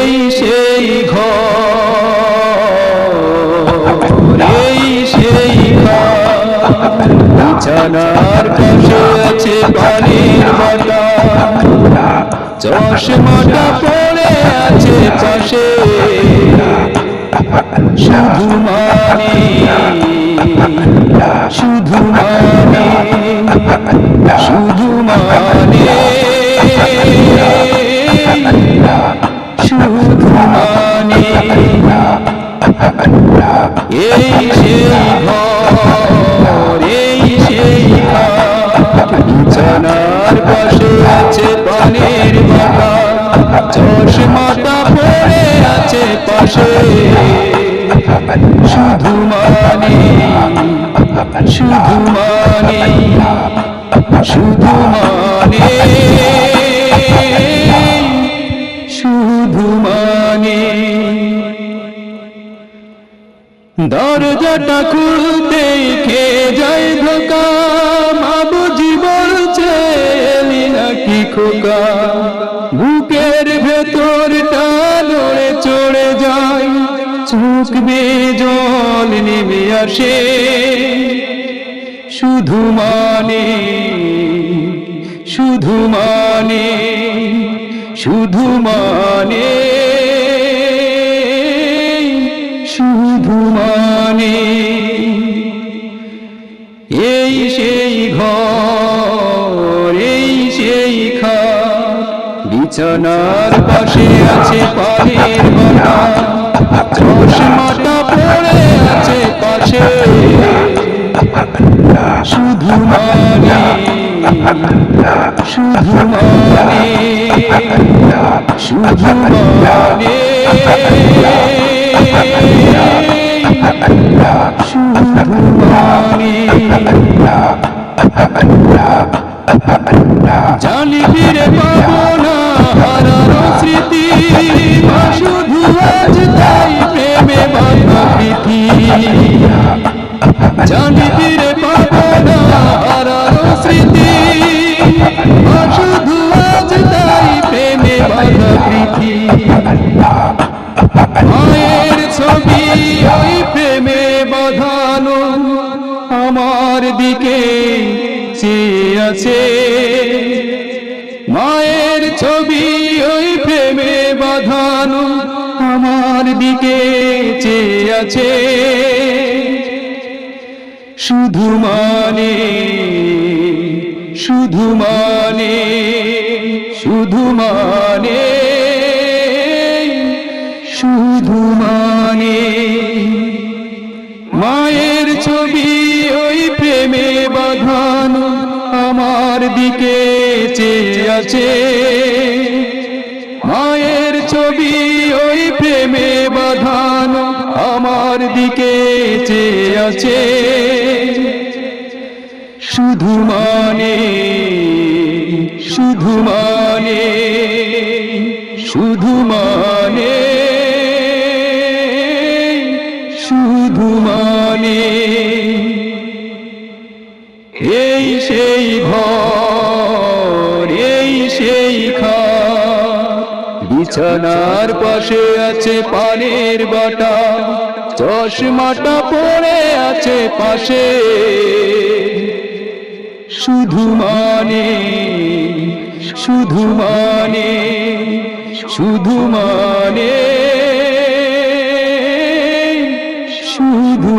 এই সেই ঘর, এই সেই ঘর, বিছানার পাশে আছে পানির বাটা, চশমাটা পড়ে আছে পাশে, শুধু মানে, শুধু মানে, শুধু মানে, শুধু মানে, এই সেই ঘর, এই সেই ঘর, বিছানার পাশে আছে পানির বাটা, চশমাটা পড়ে আছে পাশে, শুধু মানে, শুধু মানে, শুধু মানে, শুধু মানে। দরজাটা খুলতে খেয়ে যায় ধোকা, বাবুজি বলছে এলি নাকি খোকা, বুকের ভেতরটা নড়ে চড়ে যায়, চোখ বেয়ে জল নেমে আসে, শুধু মানে, শুধু মানে, শুধু মানে, শুধু মানে, এই সেই ঘর, এই সেই খাট, বিছানার পাশে আছে পানির বাটা, চশমাটা পড়ে আছে পাশে, শুধু মানে, শুধু মানে, শুধু মানে, শুধু মানে। জানি ফিরে পাবো না হারানো স্মৃতি, মা শুধু আজ তাই প্রেমে বাঁধা প্রীতি, জানি ফিরে পাবো না হারানো স্মৃতি, মা শুধু আজ তাই প্রেমে বাঁধা প্রীতি, মায়ের ছবি ওই প্রেমে বাঁধানো আমার দিকে চেয়ে আছে, মায়ের ছবি ওই প্রেমে বাঁধানো আমার দিকে চেয়ে আছে, শুধু মানে, শুধু মানে, শুধু মানে, শুধু মানে। মায়ের ছবি ওই প্রেমে বাঁধানো আমার দিকে চেয়ে আছে, মায়ের ছবি ওই প্রেমে বাঁধানো আমার দিকে চেয়ে আছে, শুধু মানে, শুধু মানে, শুধু মানে, শুধু মানে, এই সেই ঘর, এই সেই খাট, বিছানার পাশে আছে পানির বাটা, চশমাটা পড়ে আছে পাশে, শুধু মানে, শুধু মানে, শুধু মানে, শুধু